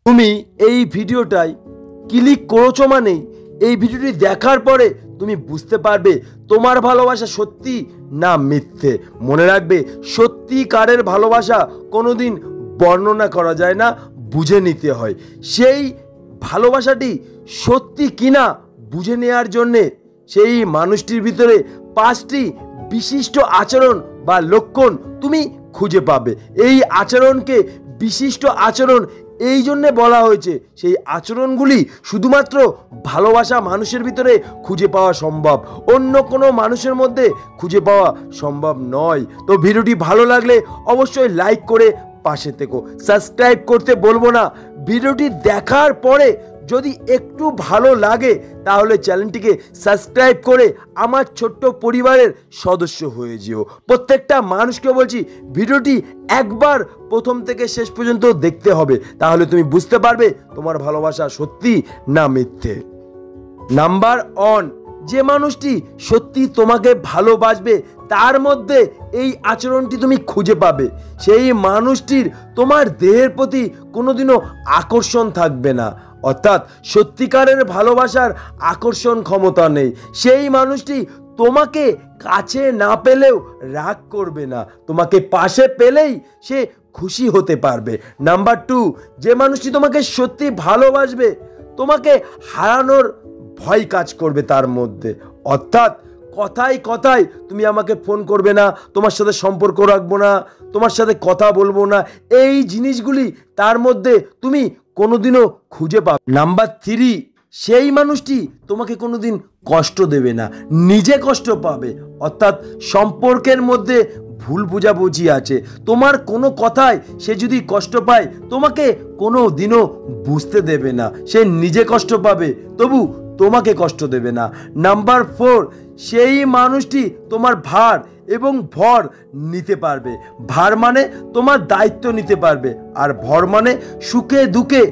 তুমি এই ভিডিওটাই ক্লিক করেছো মানেই এই ভিডিওটি দেখার পরে তুমি বুঝতে পারবে তোমার ভালোবাসা সত্যি না মিথ্যে। মনে রাখবে, সত্যিকারের ভালোবাসা কোনোদিন বর্ণনা করা যায় না, বুঝে নিতে হয়। সেই ভালোবাসাটি সত্যি কিনা বুঝে নেওয়ার জন্যে সেই মানুষটির ভিতরে 5টি বিশিষ্ট আচরণ বা লক্ষণ তুমি খুঁজে পাবে। এই আচরণকে বিশিষ্ট আচরণ এই জন্যে বলা হয়েছে, সেই আচরণগুলি শুধুমাত্র ভালোবাসা মানুষের ভিতরে খুঁজে পাওয়া সম্ভব, অন্য কোনো মানুষের মধ্যে খুঁজে পাওয়া সম্ভব নয়। তো ভিডিওটি ভালো লাগলে অবশ্যই লাইক করে পাশে থেকো। সাবস্ক্রাইব করতে বলবো না, ভিডিওটি দেখার পরে যদি একটু ভালো লাগে তাহলে চ্যানেলটিকে সাবস্ক্রাইব করে আমার ছোট্ট পরিবারের সদস্য হয়ে যেও। প্রত্যেকটা মানুষকে বলছি, ভিডিওটি একবার প্রথম থেকে শেষ পর্যন্ত দেখতে হবে, তাহলে তুমি বুঝতে পারবে তোমার ভালোবাসা সত্যি না মিথ্যে। নাম্বার 1, যে মানুষটি সত্যি তোমাকে ভালোবাসবে তার মধ্যে এই আচরণটি তুমি খুঁজে পাবে। সেই মানুষটির তোমার দেহের প্রতি কোনোদিনও আকর্ষণ থাকবে না, অর্থাৎ সত্যিকারের ভালোবাসার আকর্ষণ ক্ষমতা নেই। সেই মানুষটি তোমাকে কাছে না পেলেও রাগ করবে না, তোমাকে পাশে পেলেই সে খুশি হতে পারবে। নাম্বার 2, যে মানুষটি তোমাকে সত্যি ভালোবাসবে তোমাকে হারানোর ভয় কাজ করবে তার মধ্যে, অর্থাৎ কথায় কথায় তুমি আমাকে ফোন করবে না, তোমার সাথে সম্পর্ক রাখবো না, তোমার সাথে কথা বলবো না, এই জিনিসগুলি তার মধ্যে তুমি কোনোদিনও খুঁজে পাবে। নাম্বার 3, সেই মানুষটি তোমাকে কোনোদিন কষ্ট দেবে না, নিজে কষ্ট পাবে, অর্থাৎ সম্পর্কের মধ্যে ভুল বোঝাবুঝি আছে, তোমার কোনো কথায় সে যদি কষ্ট পায় তোমাকে কোনো দিনও বুঝতে দেবে না, সে নিজে কষ্ট পাবে তবু তোমাকে কষ্ট দেবে না। নাম্বার 4, সেই মানুষটি তোমার ভার এবং ভর নিতে পারবে। ভার মানে তোমার দায়িত্ব নিতে পারবে, আর ভর মানে সুখে দুঃখে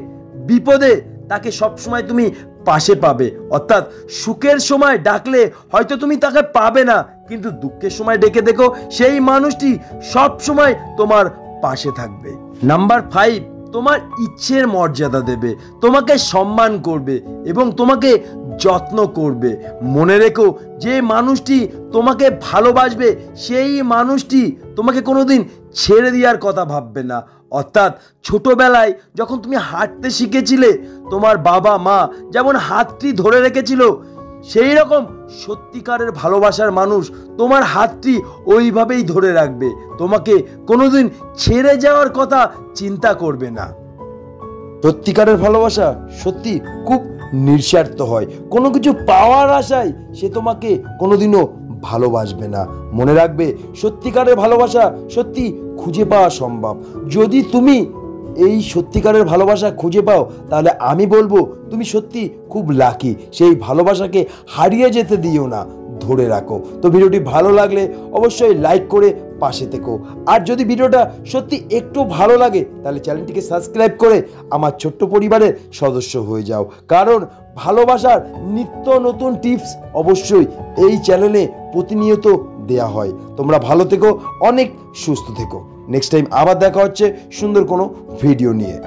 বিপদে তাকে সবসময় তুমি পাশে পাবে, অর্থাৎ সুখের সময় ডাকলে হয়তো তুমি তাকে পাবে না, কিন্তু দুঃখের সময় ডেকে দেখো সেই মানুষটি সব সময় তোমার পাশে থাকবে। নাম্বার 5, তোমার ইচ্ছের মর্যাদা দেবে, তোমাকে সম্মান করবে এবং তোমাকে যত্ন করবে। মনে রেখো, যে মানুষটি তোমাকে ভালোবাসবে সেই মানুষটি তোমাকে কোনোদিন ছেড়ে দেওয়ার কথা ভাববে না, অর্থাৎ ছোটবেলায় যখন তুমি হাঁটতে শিখেছিলে তোমার বাবা মা যেমন হাতটি ধরে রেখেছিল, সেই রকম সত্যিকারের ভালোবাসার মানুষ তোমার হাতটি ওইভাবেই ধরে রাখবে, তোমাকে কোনোদিন ছেড়ে যাওয়ার কথা চিন্তা করবে না। সত্যিকারের ভালোবাসা সত্যি খুব নিঃস্বার্থ হয়, কোনো কিছু পাওয়ার আশায় সে তোমাকে কোনোদিনও ভালোবাসবে না। মনে রাখবে, সত্যিকারের ভালোবাসা সত্যি খুঁজে পাওয়া সম্ভব। যদি তুমি এই সত্যিকারের ভালোবাসা খুঁজে পাও তাহলে আমি বলবো তুমি সত্যি খুব লাকি। সেই ভালোবাসাকে হারিয়ে যেতে দিও না, ধরে রাখো। তো ভিডিওটি ভালো লাগলে অবশ্যই লাইক করে পাশে থেকো, আর যদি ভিডিওটা সত্যি একটু ভালো লাগে তাহলে চ্যানেলটিকে সাবস্ক্রাইব করে আমার ছোট্ট পরিবারের সদস্য হয়ে যাও, কারণ ভালোবাসার নিত্য নতুন টিপস অবশ্যই এই চ্যানেলে প্রতিনিয়ত দেয়া হয়। তোমরা ভালো থেকো, অনেক সুস্থ থেকো। নেক্সট টাইম আবার দেখা হচ্ছে সুন্দর কোনো ভিডিও নিয়ে।